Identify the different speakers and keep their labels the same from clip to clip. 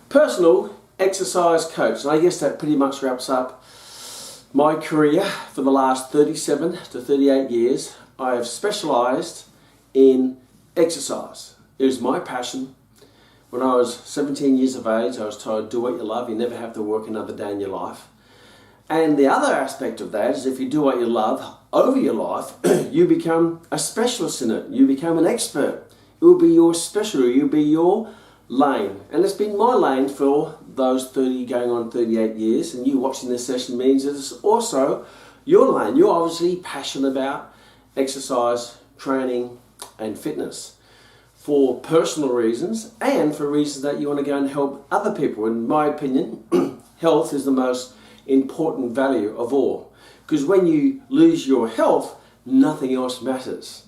Speaker 1: personal exercise coach. And I guess that pretty much wraps up my career for the last 37 to 38 years. I have specialised in exercise. It was my passion. When I was 17 years of age, I was told, do what you love, you never have to work another day in your life. And the other aspect of that is if you do what you love over your life, you become a specialist in it. You become an expert. It will be your specialty, it will be your lane. And it's been my lane for those 30 going on 38 years, and you watching this session means that it's also your lane. You're obviously passionate about exercise, training and fitness for personal reasons and for reasons that you want to go and help other people. In my opinion, health is the most important value of all, because when you lose your health, nothing else matters.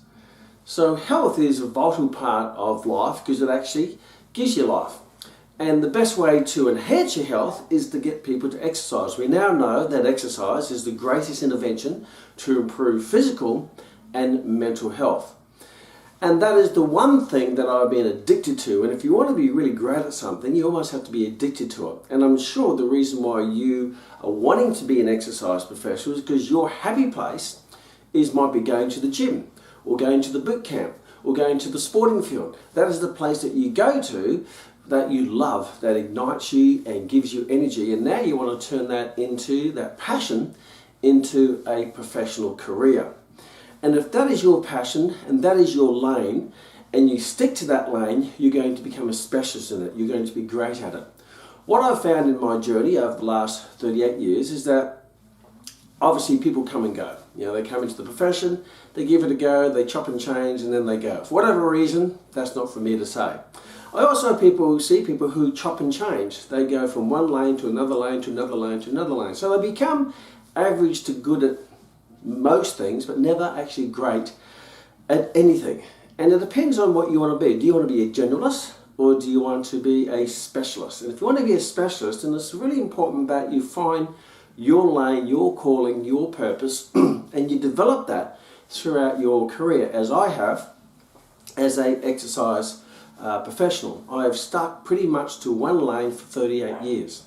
Speaker 1: So health is a vital part of life because it actually gives you life. And the best way to enhance your health is to get people to exercise. We now know that exercise is the greatest intervention to improve physical and mental health. And that is the one thing that I've been addicted to. And if you want to be really great at something, you almost have to be addicted to it. And I'm sure the reason why you are wanting to be an exercise professional is because your happy place might be going to the gym, or going to the boot camp, or going to the sporting field. That is the place that you go to that you love, that ignites you and gives you energy. And now you want to turn that passion into a professional career. And if that is your passion and that is your lane, and you stick to that lane, you're going to become a specialist in it. You're going to be great at it. What I've found in my journey over the last 38 years is that obviously people come and go. You know, they come into the profession, they give it a go, they chop and change, and then they go. For whatever reason, that's not for me to say. I also see people who chop and change. They go from one lane to another lane to another lane to another lane. So they become average to good at most things, but never actually great at anything. And it depends on what you want to be. Do you want to be a generalist, or do you want to be a specialist? And if you want to be a specialist, then it's really important that you find your lane, your calling, your purpose, and you develop that throughout your career, as I have as an exercise professional. I have stuck pretty much to one lane for 38 years.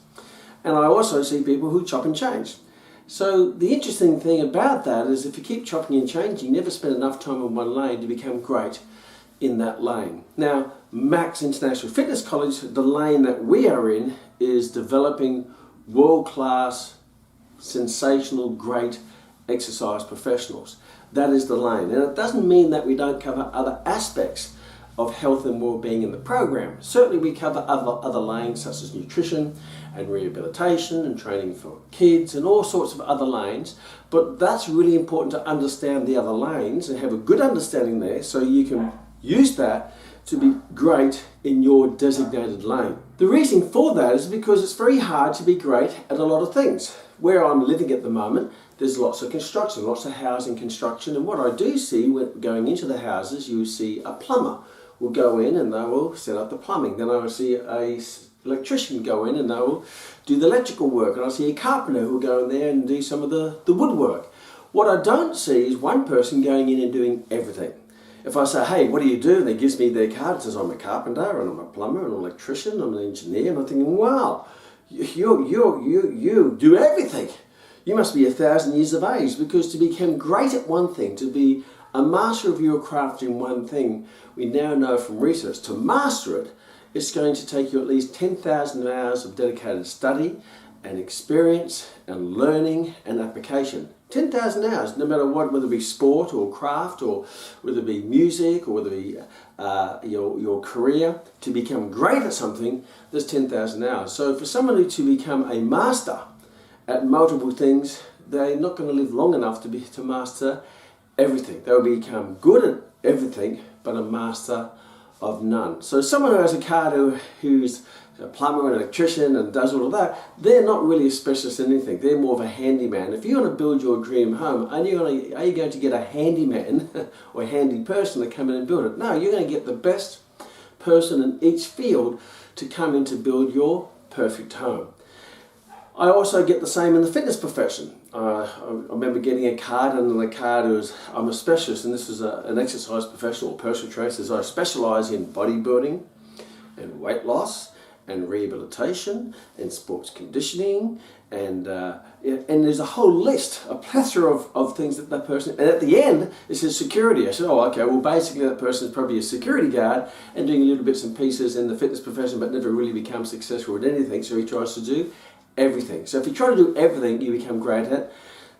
Speaker 1: And I also see people who chop and change. So the interesting thing about that is if you keep chopping and changing, you never spend enough time in one lane to become great in that lane. Now, Max International Fitness College, the lane that we are in is developing world-class, sensational, great exercise professionals. That is the lane. And it doesn't mean that we don't cover other aspects of health and well-being in the program. Certainly we cover other lanes such as nutrition and rehabilitation and training for kids and all sorts of other lanes, but that's really important to understand the other lanes and have a good understanding there so you can use that to be great in your designated lane. The reason for that is because it's very hard to be great at a lot of things. Where I'm living at the moment, there's lots of construction, lots of housing construction, and what I do see when going into the houses, you see a plumber will go in and they will set up the plumbing. Then I will see a electrician go in and they will do the electrical work, and I see a carpenter who will go in there and do some of the woodwork. What I don't see is one person going in and doing everything. If I say, hey, what do you do? And they gives me their card, it says I'm a carpenter and I'm a plumber and an electrician, I'm an engineer, and I'm thinking, wow, you do everything. You must be 1,000 years of age, because to become great at one thing, to be a master of your craft in one thing, we now know from research, to master it, it's going to take you at least 10,000 hours of dedicated study and experience and learning and application. 10,000 hours, no matter what, whether it be sport or craft, or whether it be music, or whether it be your career. To become great at something, there's 10,000 hours. So for somebody to become a master at multiple things, they're not going to live long enough to master everything. They'll become good at everything, but a master of none. So someone who has a car who's a plumber and an electrician and does all of that, they're not really a specialist in anything. They're more of a handyman. If you want to build your dream home, are you going to get a handyman or a handy person to come in and build it? No, you're going to get the best person in each field to come in to build your perfect home. I also get the same in the fitness profession. I remember getting a card, and on the card was, I'm a specialist, and this was an exercise professional or personal trainer. Says I specialise in bodybuilding and weight loss and rehabilitation and sports conditioning and there's a whole list, a plethora of things that that person, and at the end it says security. I said, oh okay, well basically that person is probably a security guard and doing little bits and pieces in the fitness profession but never really become successful at anything, so he tries to do everything. So if you try to do everything, you become great at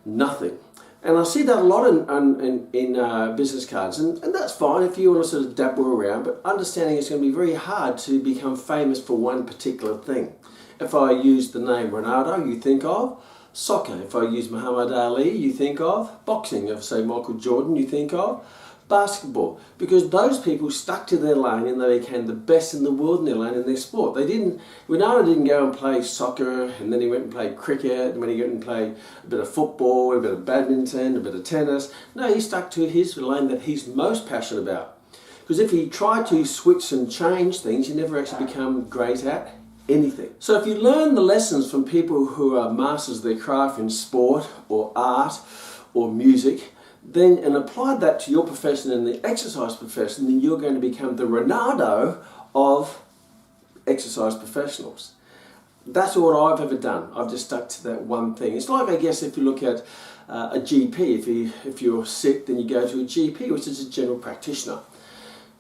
Speaker 1: nothing. And I see that a lot in business cards, and that's fine if you want to sort of dabble around, but understanding it's going to be very hard to become famous for one particular thing. If I use the name Ronaldo, you think of soccer. If I use Muhammad Ali, you think of boxing. If I say Michael Jordan, you think of basketball. Because those people stuck to their lane and they became the best in the world in their lane in their sport. Ronaldo didn't go and play soccer and then he went and played cricket, and then he went and played a bit of football, a bit of badminton, a bit of tennis. No, he stuck to his lane that he's most passionate about. Because if he tried to switch and change things, you never actually become great at anything. So if you learn the lessons from people who are masters of their craft in sport or art or music, then and apply that to your profession and the exercise profession, then you're going to become the Ronaldo of exercise professionals. That's all I've ever done. I've just stuck to that one thing. It's like, I guess, if you look at a GP, if you're sick, then you go to a GP, which is a general practitioner.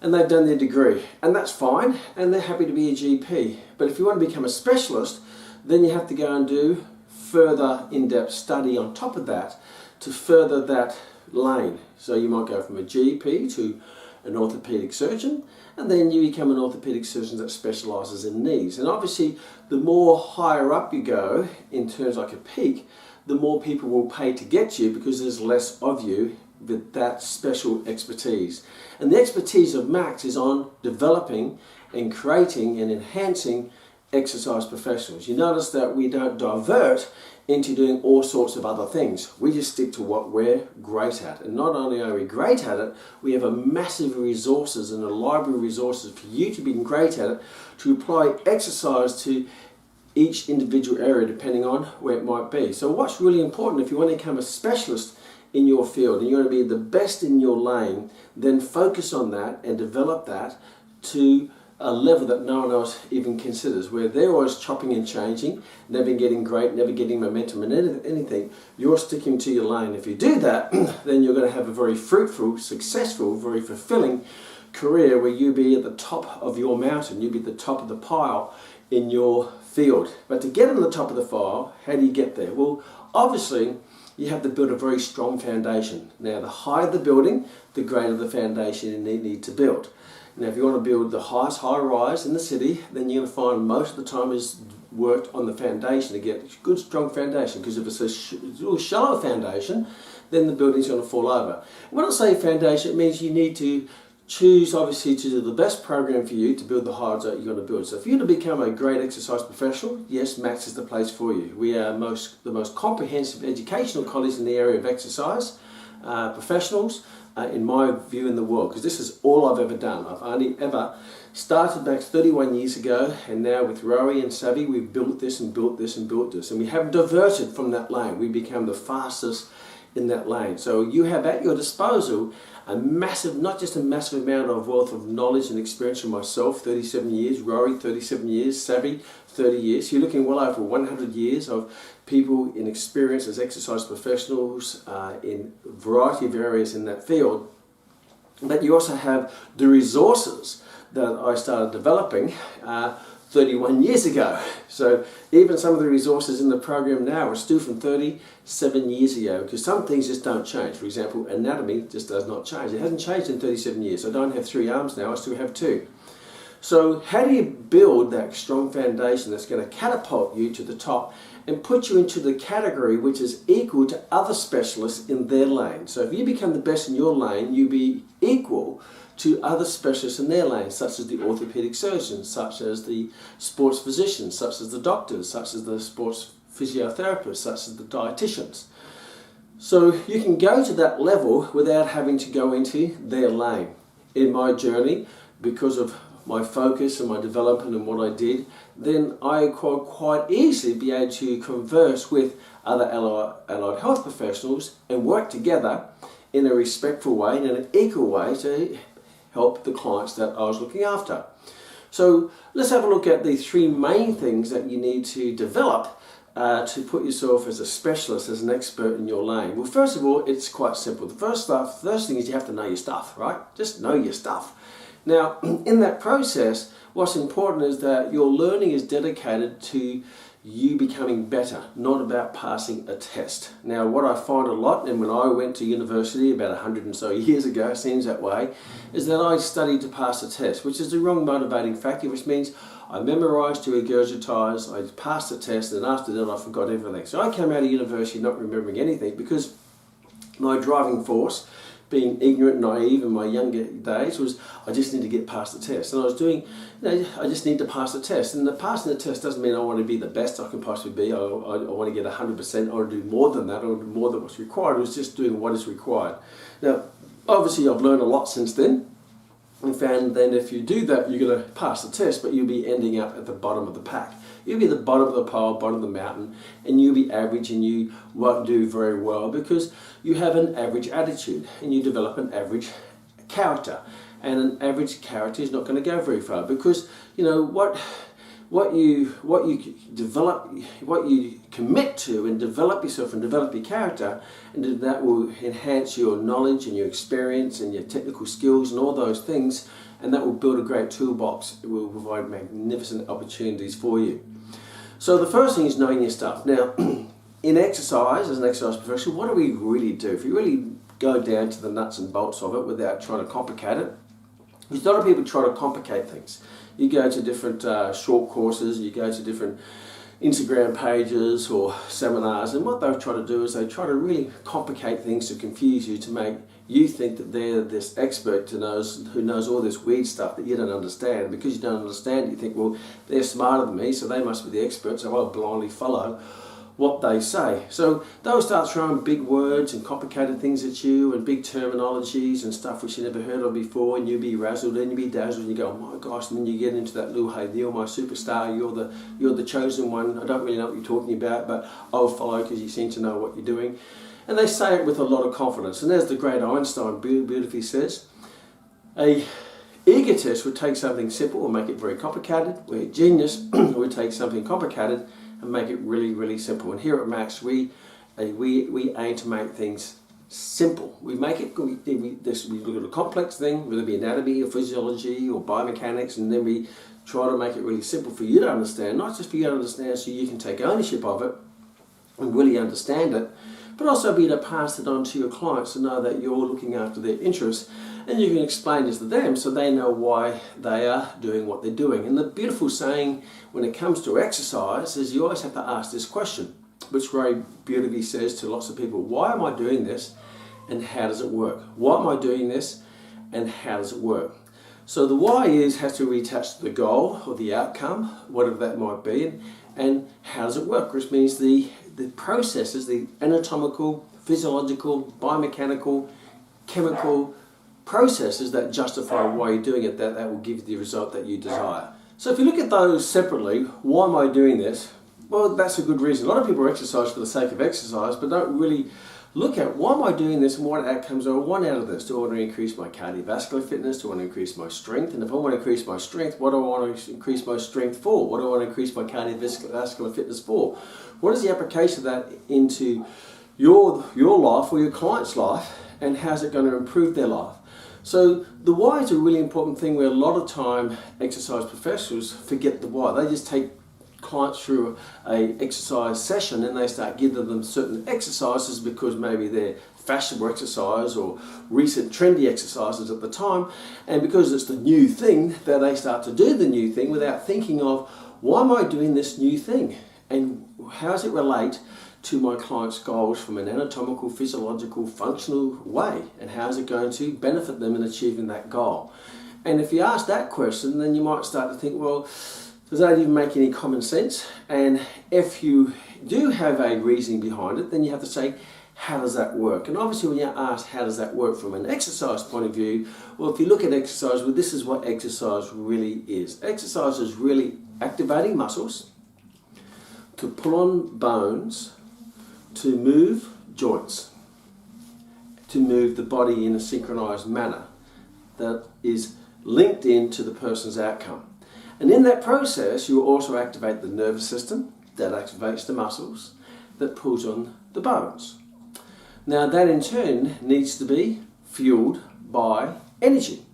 Speaker 1: And they've done their degree, and that's fine, and they're happy to be a GP. But if you want to become a specialist, then you have to go and do further in-depth study on top of that to further that lane. So you might go from a GP to an orthopedic surgeon, and then you become an orthopedic surgeon that specialises in knees. And obviously, the more higher up you go, in terms like a peak, the more people will pay to get you because there's less of you with that special expertise. And the expertise of Max is on developing and creating and enhancing exercise professionals. You notice that we don't divert into doing all sorts of other things. We just stick to what we're great at. And not only are we great at it, we have a massive resources and a library of resources for you to be great at it, to apply exercise to each individual area depending on where it might be. So what's really important, if you want to become a specialist in your field and you want to be the best in your lane, then focus on that and develop that to a level that no one else even considers, where they're always chopping and changing, never getting great, never getting momentum in anything. You're sticking to your lane. If you do that, then you're going to have a very fruitful, successful, very fulfilling career where you'll be at the top of your mountain, you'll be at the top of the pile in your field. But to get on the top of the pile, how do you get there? Well, obviously, you have to build a very strong foundation. Now, the higher the building, the greater the foundation you need to build. Now, if you want to build the highest high-rise in the city, then you're going to find most of the time is worked on the foundation to get a good, strong foundation. Because if it's a little shallow foundation, then the building's going to fall over. When I say foundation, it means you need to choose, obviously, to do the best program for you to build the highs that you're going to build. So if you're going to become a great exercise professional, yes, Max is the place for you. We are the most comprehensive educational college in the area of exercise professionals, in my view, in the world, because this is all I've ever done. I've only ever started back 31 years ago, and now with Rory and Savvy, we've built this and built this and built this, and we haven't diverted from that lane. We become the fastest in that lane. So you have at your disposal a massive, not just a massive amount of wealth of knowledge and experience from myself, 37 years, Rory, 37 years, Savvy, 30 years. You're looking well over 100 years of people in experience as exercise professionals in a variety of areas in that field. But you also have the resources that I started developing 31 years ago. So even some of the resources in the program now are still from 37 years ago, because some things just don't change. For example, anatomy just does not change. It hasn't changed in 37 years. I don't have 3 arms now, I still have 2. So how do you build that strong foundation that's going to catapult you to the top and put you into the category which is equal to other specialists in their lane? So if you become the best in your lane, you'll be equal to other specialists in their lane, such as the orthopedic surgeons, such as the sports physicians, such as the doctors, such as the sports physiotherapists, such as the dietitians. So you can go to that level without having to go into their lane. In my journey, because of my focus and my development and what I did, then I could quite easily be able to converse with other allied health professionals and work together in a respectful way and in an equal way to help the clients that I was looking after. So let's have a look at the three main things that you need to develop to put yourself as a specialist, as an expert in your lane. Well, first of all, it's quite simple. The first thing is you have to know your stuff, right? Just know your stuff. Now, in that process, what's important is that your learning is dedicated to you becoming better, not about passing a test. Now, what I find a lot, and when I went to university about 100 and so years ago, it seems that way, is that I studied to pass a test, which is the wrong motivating factor, which means I memorised to regurgitise, I passed the test, and after that I forgot everything. So I came out of university not remembering anything because my driving force, being ignorant and naive in my younger days, was I just need to get past the test. And I was doing, I just need to pass the test. And passing the test doesn't mean I want to be the best I can possibly be. I want to get 100%. I want to do more than that. I want to do more than what's required. It was just doing what is required. Now, obviously I've learned a lot since then. And found then if you do that, you're going to pass the test, but you'll be ending up at the bottom of the pack. You'll be at the bottom of the pile, bottom of the mountain, and you'll be average and you won't do very well because you have an average attitude and you develop an average character. And an average character is not going to go very far because, you know, what you develop, what you commit to and develop yourself and develop your character, and that will enhance your knowledge and your experience and your technical skills and all those things, and that will build a great toolbox. It will provide magnificent opportunities for you. So the first thing is knowing your stuff. Now, in exercise, as an exercise professional, what do we really do? If you really go down to the nuts and bolts of it without trying to complicate it, because a lot of people try to complicate things. You go to different short courses, you go to different Instagram pages or seminars, and what they try to do is they try to really complicate things to confuse you, to make you think that they're this expert who knows all this weird stuff that you don't understand. Because you don't understand, you think, well, they're smarter than me, so they must be the experts, so I'll blindly follow what they say. So they'll start throwing big words and complicated things at you and big terminologies and stuff which you never heard of before, and you'll be razzled and you'll be dazzled and you go, oh my gosh, and then you get into that little, hey, you're my superstar, you're the chosen one, I don't really know what you're talking about, but I'll follow because you seem to know what you're doing. And they say it with a lot of confidence. And as the great Einstein beautifully says, a egotist would take something simple and make it very complicated, where a genius would take something complicated and make it really, really simple. And here at Max, we aim to make things simple. We make it, we look at a complex thing, whether it be anatomy or physiology or biomechanics, and then we try to make it really simple for you to understand, not just for you to understand so you can take ownership of it and really understand it, but also be able to pass it on to your clients to know that you're looking after their interests, and you can explain this to them so they know why they are doing what they're doing. And the beautiful saying when it comes to exercise is you always have to ask this question, which Ray beautifully says to lots of people: why am I doing this and how does it work? Why am I doing this and how does it work? So the why has to reattach to the goal or the outcome, whatever that might be, and how does it work, which means the processes, the anatomical, physiological, biomechanical, chemical processes that justify why you're doing it, that will give you the result that you desire. So if you look at those separately, why am I doing this? Well, that's a good reason. A lot of people exercise for the sake of exercise, but don't really look at why am I doing this and what outcomes do I want out of this. Do I want to increase my cardiovascular fitness? Do I want to increase my strength? And if I want to increase my strength, what do I want to increase my strength for? What do I want to increase my cardiovascular fitness for? What is the application of that into your life or your client's life, and how's it going to improve their life? So the why is a really important thing, where a lot of time exercise professionals forget the why. They just take clients through a exercise session and they start giving them certain exercises because maybe they're fashionable exercise or recent trendy exercises at the time, and because it's the new thing that they start to do the new thing without thinking of why am I doing this new thing and how does it relate to my client's goals from an anatomical, physiological, functional way, and how is it going to benefit them in achieving that goal. And if you ask that question, then you might start to think, well, does that even make any common sense? And if you do have a reasoning behind it, then you have to say, how does that work? And obviously when you ask how does that work from an exercise point of view, well, if you look at exercise, well, this is what exercise really is. Exercise is really activating muscles, to pull on bones, to move joints, to move the body in a synchronized manner that is linked into the person's outcome. And in that process, you also activate the nervous system, that activates the muscles, that pulls on the bones. Now that in turn needs to be fueled by energy.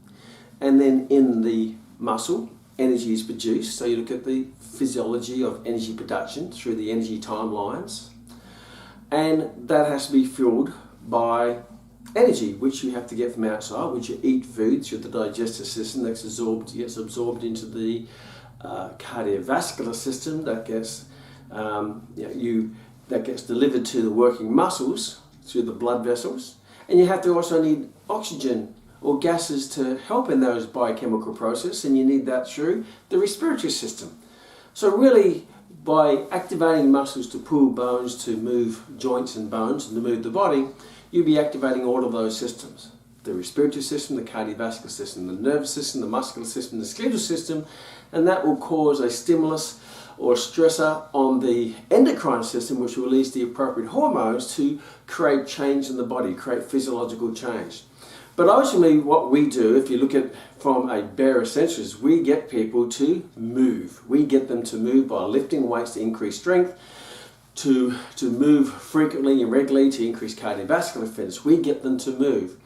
Speaker 1: And then in the muscle, energy is produced. So you look at the physiology of energy production through the energy timelines. And that has to be fueled by energy, which you have to get from outside, which you eat food through the digestive system that gets absorbed into the cardiovascular system, that gets that gets delivered to the working muscles through the blood vessels. And you have to also need oxygen or gases to help in those biochemical processes, and you need that through the respiratory system. So really, by activating muscles to pull bones, to move joints and bones, and to move the body, you'll be activating all of those systems. The respiratory system, the cardiovascular system, the nervous system, the muscular system, the skeletal system, and that will cause a stimulus or stressor on the endocrine system, which will release the appropriate hormones to create change in the body, create physiological change. But ultimately what we do, if you look at from a bare essentials, we get people to move. We get them to move by lifting weights to increase strength, to move frequently and regularly to increase cardiovascular fitness. We get them to move.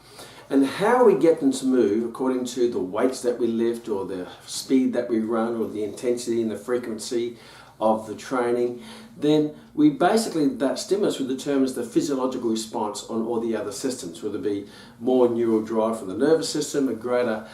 Speaker 1: And how we get them to move, according to the weights that we lift or the speed that we run or the intensity and the frequency of the training, then we basically, that stimulus will determine the physiological response on all the other systems, whether it be more neural drive from the nervous system, a greater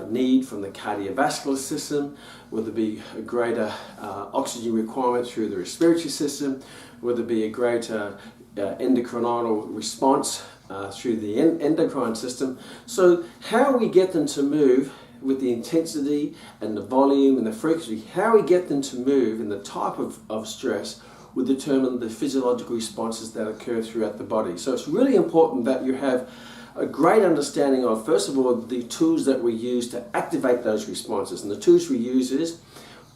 Speaker 1: need from the cardiovascular system, whether it be a greater oxygen requirement through the respiratory system, whether it be a greater endocrinal response through the endocrine system. So how we get them to move with the intensity and the volume and the frequency, how we get them to move and the type of stress will determine the physiological responses that occur throughout the body. So it's really important that you have a great understanding of, first of all, the tools that we use to activate those responses. And the tools we use is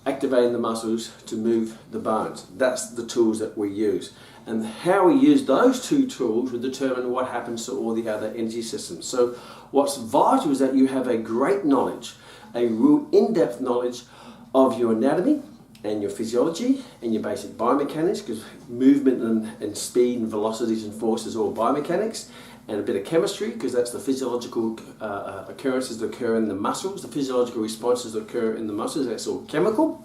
Speaker 1: activating the muscles to move the bones. That's the tools that we use. And how we use those two tools will determine what happens to all the other energy systems. So what's vital is that you have a great knowledge, a real in-depth knowledge of your anatomy and your physiology and your basic biomechanics, because movement and speed and velocities and forces are all biomechanics, and a bit of chemistry, because that's the physiological occurrences that occur in the muscles, the physiological responses that occur in the muscles, that's all chemical.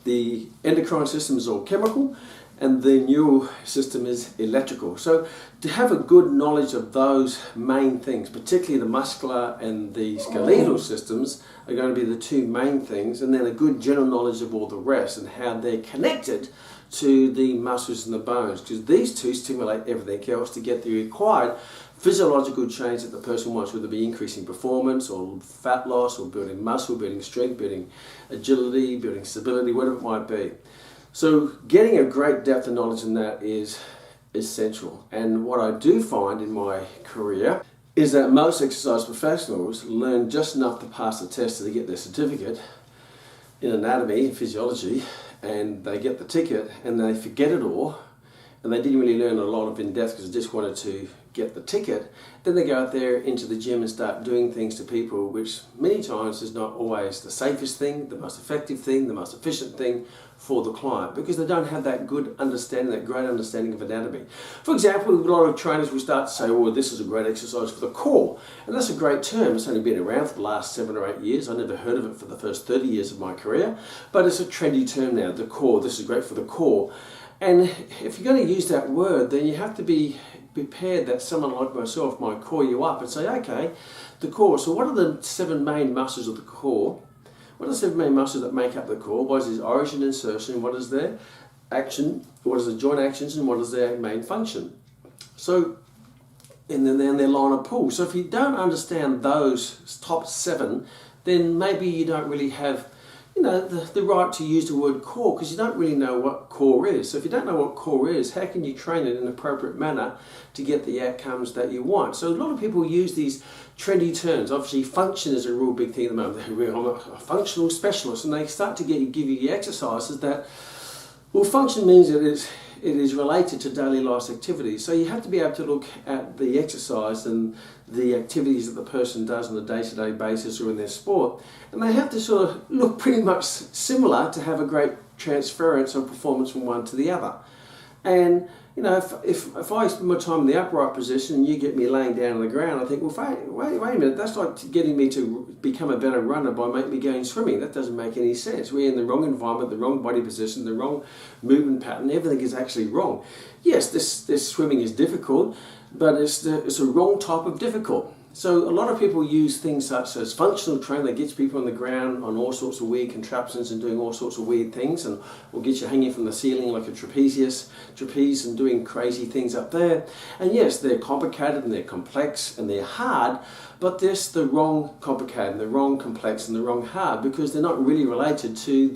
Speaker 1: The endocrine system is all chemical, and the neural system is electrical. So to have a good knowledge of those main things, particularly the muscular and the skeletal systems, are going to be the two main things, and then a good general knowledge of all the rest and how they're connected to the muscles and the bones, because these two stimulate everything else to get the required physiological change that the person wants, whether it be increasing performance or fat loss or building muscle, building strength, building agility, building stability, whatever it might be. So getting a great depth of knowledge in that is essential. And what I do find in my career is that most exercise professionals learn just enough to pass the test to get their certificate in anatomy and physiology, and they get the ticket and they forget it all, and they didn't really learn a lot of in-depth because they just wanted to get the ticket. Then they go out there into the gym and start doing things to people which many times is not always the safest thing, the most effective thing, the most efficient thing for the client, because they don't have that good understanding, that great understanding of anatomy. For example, a lot of trainers will start to say, well, this is a great exercise for the core, and that's a great term. It's only been around for the last 7 or 8 years. I never heard of it for the first 30 years of my career, but it's a trendy term now, the core. This is great for the core. And if you're going to use that word, then you have to be prepared that someone like myself might call you up and say, okay, the core, so what are the 7 main muscles of the core? What are the 7 main muscles that make up the core? What is its origin, insertion, what is their action, what is the joint actions, and what is their main function? So, and then their line of pull. So if you don't understand those top 7, then maybe you don't really have the right to use the word core, because you don't really know what core is. So if you don't know what core is, how can you train it in an appropriate manner to get the outcomes that you want? So a lot of people use these trendy terms. Obviously, function is a real big thing at the moment. I'm a functional specialist, and they start to give you exercises that Well, function means that it is related to daily life activities. So you have to be able to look at the exercise and the activities that the person does on a day-to-day basis or in their sport, and they have to sort of look pretty much similar to have a great transference of performance from one to the other. And you know, if I spend my time in the upright position and you get me laying down on the ground, I think, well, wait a minute, that's like getting me to become a better runner by making me going swimming. That doesn't make any sense. We're in the wrong environment, the wrong body position, the wrong movement pattern. Everything is actually wrong. Yes, this swimming is difficult, but it's a wrong type of difficult. So a lot of people use things such as functional training that gets people on the ground on all sorts of weird contraptions and doing all sorts of weird things, and will get you hanging from the ceiling like a trapeze and doing crazy things up there. And yes, they're complicated and they're complex and they're hard, but they're the wrong complicated and the wrong complex and the wrong hard, because they're not really related to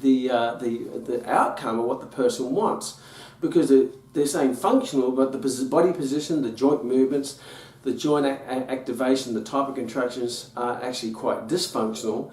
Speaker 1: the outcome of what the person wants. Because they're saying functional, but the body position, the joint movements, the joint activation, the type of contractions are actually quite dysfunctional.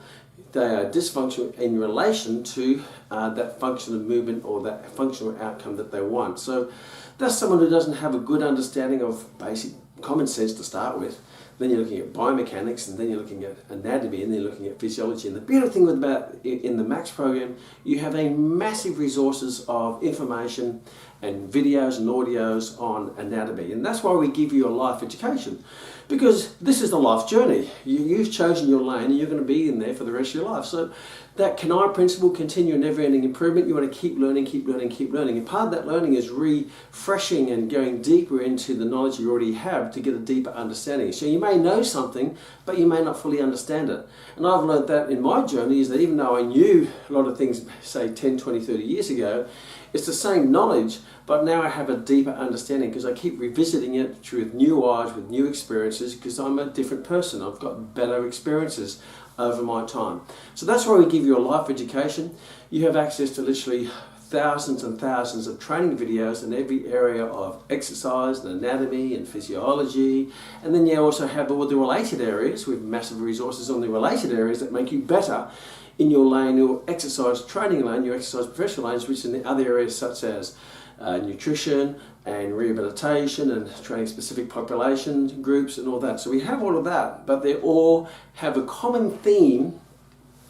Speaker 1: They are dysfunctional in relation to that functional movement or that functional outcome that they want. So that's someone who doesn't have a good understanding of basic common sense to start with. Then you're looking at biomechanics, and then you're looking at anatomy, and then you're looking at physiology. And the beautiful thing about in the MAX program, you have a massive resources of information and videos and audios on anatomy. And that's why we give you a life education, because this is the life journey. You've chosen your lane and you're going to be in there for the rest of your life. So that Kman principle, continue never-ending improvement, you want to keep learning, keep learning, keep learning. And part of that learning is refreshing and going deeper into the knowledge you already have to get a deeper understanding. So you may know something, but you may not fully understand it. And I've learned that in my journey, is that even though I knew a lot of things, say 10, 20, 30 years ago, it's the same knowledge, but now I have a deeper understanding because I keep revisiting it with new eyes, with new experiences, because I'm a different person. I've got better experiences over my time. So that's why we give you a life education. You have access to literally thousands and thousands of training videos in every area of exercise and anatomy and physiology. And then you also have all the related areas with massive resources on the related areas that make you better in your lane, your exercise training lane, your exercise professional lanes, which in the other areas such as nutrition and rehabilitation and training specific population groups and all that. So we have all of that, but they all have a common theme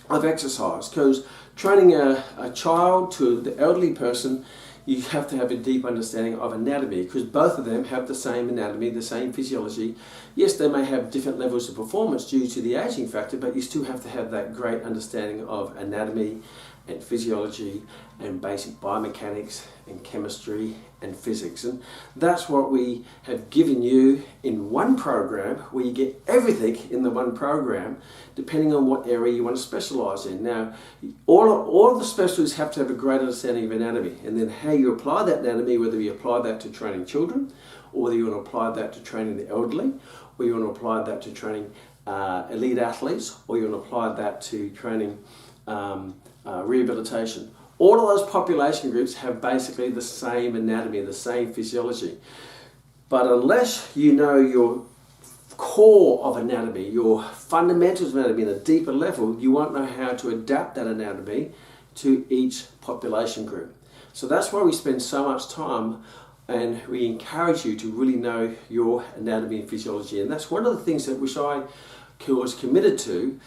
Speaker 1: of exercise, because training a child to the elderly person, you have to have a deep understanding of anatomy, because both of them have the same anatomy, the same physiology. Yes, they may have different levels of performance due to the aging factor, but you still have to have that great understanding of anatomy and physiology and basic biomechanics and chemistry and physics. And that's what we have given you in one program, where you get everything in the one program depending on what area you want to specialize in. Now, all of the specialists have to have a great understanding of anatomy, and then how you apply that anatomy, whether you apply that to training children, or whether you want to apply that to training the elderly, or you want to apply that to training elite athletes, or you want to apply that to training rehabilitation. All of those population groups have basically the same anatomy, the same physiology. But unless you know your core of anatomy, your fundamentals of anatomy at a deeper level, you won't know how to adapt that anatomy to each population group. So that's why we spend so much time, and we encourage you to really know your anatomy and physiology. And that's one of the things that which I was committed to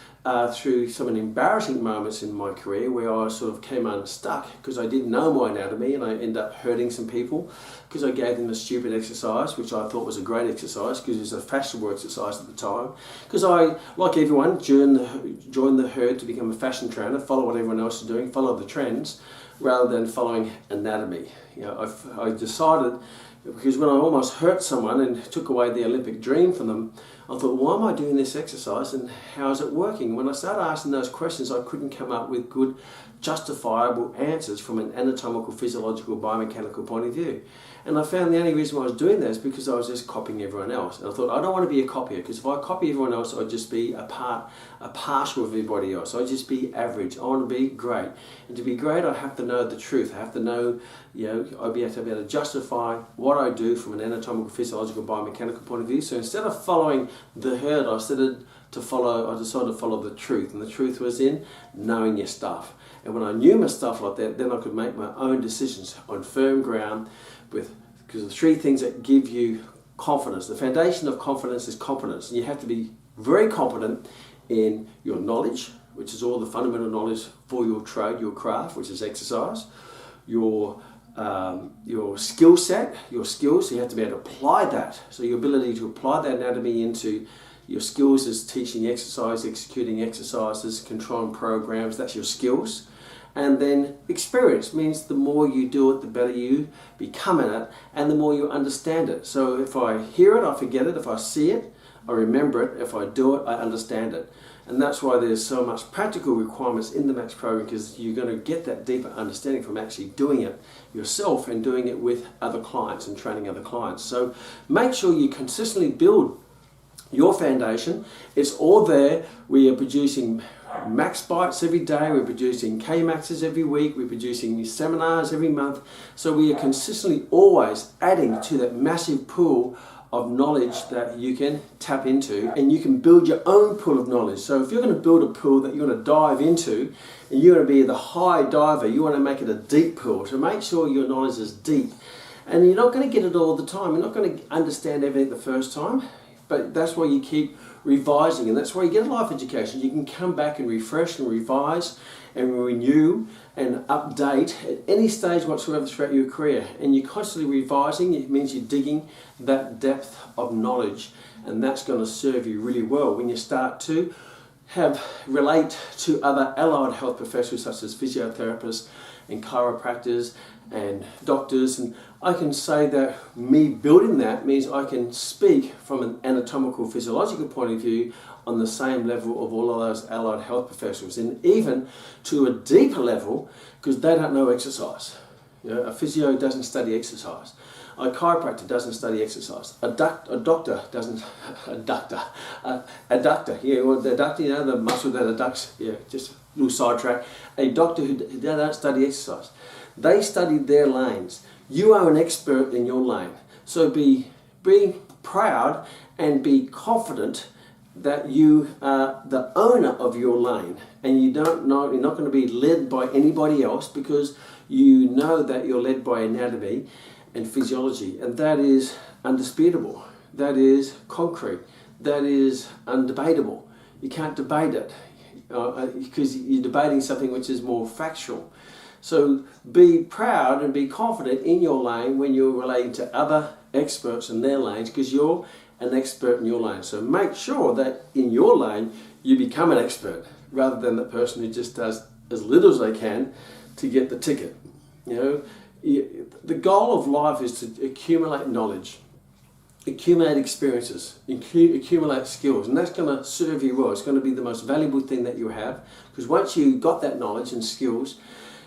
Speaker 1: through some embarrassing moments in my career, where I sort of came unstuck because I didn't know my anatomy, and I ended up hurting some people because I gave them a stupid exercise, which I thought was a great exercise because it was a fashionable exercise at the time. Because I, like everyone, joined the herd to become a fashion trainer, follow what everyone else is doing, follow the trends, rather than following anatomy. You know, I decided, because when I almost hurt someone and took away the Olympic dream from them, I thought, why am I doing this exercise and how is it working? When I started asking those questions, I couldn't come up with good, justifiable answers from an anatomical, physiological, biomechanical point of view. And I found the only reason why I was doing that is because I was just copying everyone else. And I thought, I don't want to be a copier, because if I copy everyone else, I'd just be a partial of everybody else. I'd just be average. I want to be great. And to be great, I have to know the truth. I have to know, I'd be able to justify what I do from an anatomical, physiological, biomechanical point of view. So instead of following the herd, I decided to follow the truth. And the truth was in knowing your stuff. And when I knew my stuff like that, then I could make my own decisions on firm ground because the three things that give you confidence. The foundation of confidence is competence. And you have to be very competent in your knowledge, which is all the fundamental knowledge for your trade, your craft, which is exercise, your skill set, your skills, so you have to be able to apply that. So your ability to apply that anatomy into your skills is teaching exercise, executing exercises, controlling programs, that's your skills. And then experience means the more you do it, the better you become in it, and the more you understand it. So if I hear it, I forget it. If I see it, I remember it. If I do it, I understand it. And that's why there's so much practical requirements in the MAX program, because you're going to get that deeper understanding from actually doing it yourself and doing it with other clients and training other clients. So make sure you consistently build your foundation. It's all there. We are producing Max Bites every day, we're producing K-Maxes every week, we're producing seminars every month. So we are consistently always adding to that massive pool of knowledge that you can tap into, and you can build your own pool of knowledge. So if you're going to build a pool that you're going to dive into, and you're going to be the high diver, you want to make it a deep pool. So make sure your knowledge is deep. And you're not going to get it all the time. You're not going to understand everything the first time, but that's why you keep revising, and that's why you get a life education. You can come back and refresh and revise and renew and update at any stage whatsoever throughout your career. And you're constantly revising. It means you're digging that depth of knowledge, and that's going to serve you really well when you start to relate to other allied health professionals such as physiotherapists and chiropractors and doctors. And I can say that me building that means I can speak from an anatomical physiological point of view on the same level of all of those allied health professionals, and even to a deeper level, because they don't know exercise. You know, a physio doesn't study exercise. A chiropractor doesn't study exercise. A doctor doesn't. Adductor. Yeah, well, the adductor, you know, the muscle that adducts. Yeah, just a little sidetrack. A doctor who they don't study exercise. They study their lanes. You are an expert in your lane. So be proud and be confident that you are the owner of your lane, and you're not going to be led by anybody else, because you know that you're led by anatomy and physiology, and that is undisputable. That is concrete. That is undebatable. You can't debate it because you're debating something which is more factual. So be proud and be confident in your lane when you're relating to other experts in their lanes, because you're an expert in your lane. So make sure that in your lane you become an expert, rather than the person who just does as little as they can to get the ticket. You know, the goal of life is to accumulate knowledge, accumulate experiences, accumulate skills, and that's going to serve you well. It's going to be the most valuable thing that you have, because once you've got that knowledge and skills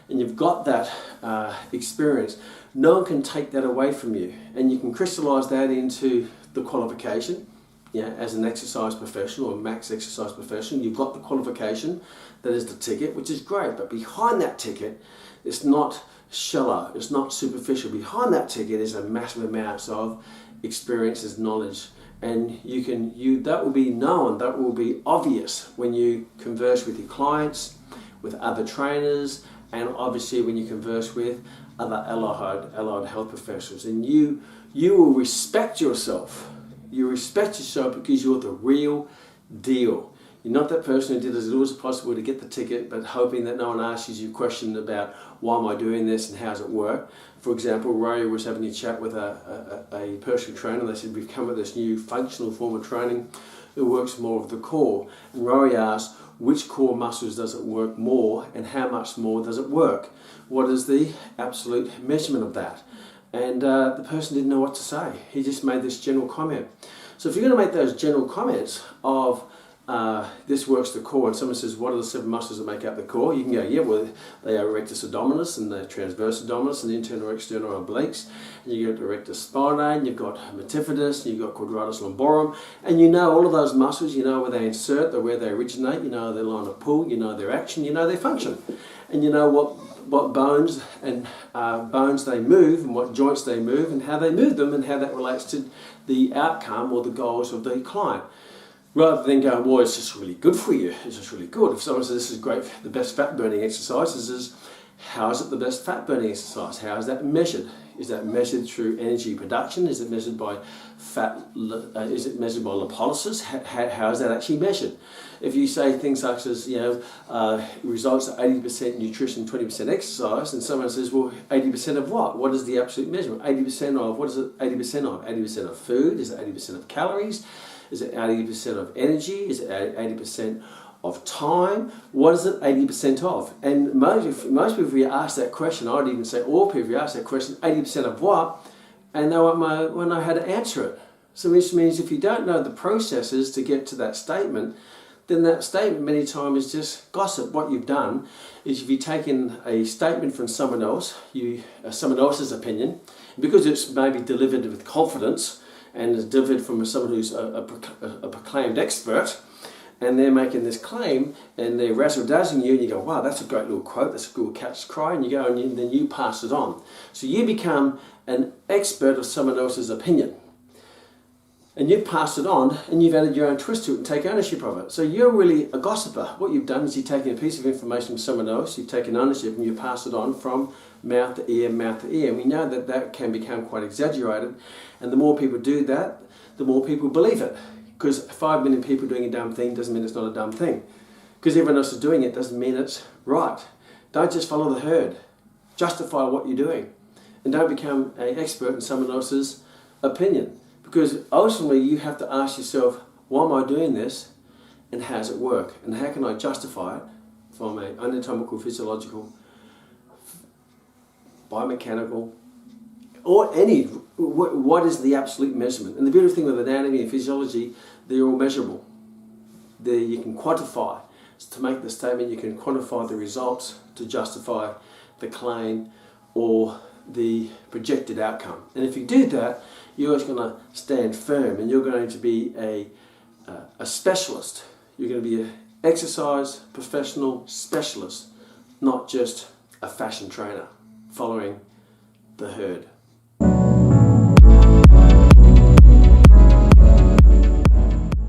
Speaker 1: and you've got that experience, no one can take that away from you, and you can crystallize that into the qualification. Yeah, as an exercise professional or max exercise professional, you've got the qualification, that is the ticket, which is great. But behind that ticket, it's not shallow, it's not superficial. Behind that ticket is a massive amount of experiences, knowledge, and that will be known, that will be obvious when you converse with your clients, with other trainers, and obviously when you converse with other allied health professionals. And you will respect yourself. You respect yourself because you're the real deal. You're not that person who did as little as possible to get the ticket, but hoping that no one asks you a question about why am I doing this and how does it work. For example, Rory was having a chat with a personal trainer. They said, we've come with this new functional form of training that works more of the core. And Rory asked, which core muscles does it work more, and how much more does it work? What is the absolute measurement of that? And the person didn't know what to say. He just made this general comment. So if you're going to make those general comments of this works the core, and someone says, what are the 7 muscles that make up the core? You can go, yeah, well, they are rectus abdominis and the transverse abdominis and internal external obliques. And you've got the rectus spinae, and you've got metaphysis, and you've got quadratus lumborum. And you know all of those muscles, you know where they insert, where they originate, you know their line of pull, you know their action, you know their function. And you know what bones and bones they move, and what joints they move, and how they move them, and how that relates to the outcome or the goals of the client. Rather than going, well, it's just really good for you, it's just really good. If someone says this is great, the best fat burning exercise, is how is it the best fat burning exercise? How is that measured? Is that measured through energy production? Is it measured by fat? Is it measured by lipolysis? How is that actually measured? If you say things such as, results are 80% nutrition, 20% exercise, and someone says, well, 80% of what? What is the absolute measurement? 80% of, what is it 80% of? 80% of food? Is it 80% of calories? Is it 80% of energy? Is it 80% of time? What is it 80% of? And most people, if you ask that question, I'd even say all people, if you ask that question, 80% of what? And they won't know how to answer it. So which means if you don't know the processes to get to that statement, then that statement many times is just gossip. What you've done is if you've taken a statement from someone else, someone else's opinion, because it's maybe delivered with confidence and is delivered from someone who's a proclaimed expert, and they're making this claim and they're razzle-dazzling you, and you go, wow, that's a great little quote, that's a good catch cry, and you go and then you pass it on. So you become an expert of someone else's opinion. And you've passed it on and you've added your own twist to it and take ownership of it. So you're really a gossiper. What you've done is you've taken a piece of information from someone else, you've taken ownership and you pass it on from mouth to ear, mouth to ear. And we know that that can become quite exaggerated. And the more people do that, the more people believe it. Because 5 million people doing a dumb thing doesn't mean it's not a dumb thing. Because everyone else is doing it doesn't mean it's right. Don't just follow the herd. Justify what you're doing. And don't become an expert in someone else's opinion. Because ultimately you have to ask yourself, why am I doing this and how does it work? And how can I justify it from an anatomical, physiological, biomechanical, or any, what is the absolute measurement? And the beautiful thing with anatomy and physiology, they're all measurable. You can quantify. So to make the statement, you can quantify the results to justify the claim or the projected outcome. And if you do that, you're just going to stand firm and you're going to be a specialist. You're going to be an exercise professional specialist, not just a fashion trainer following the herd.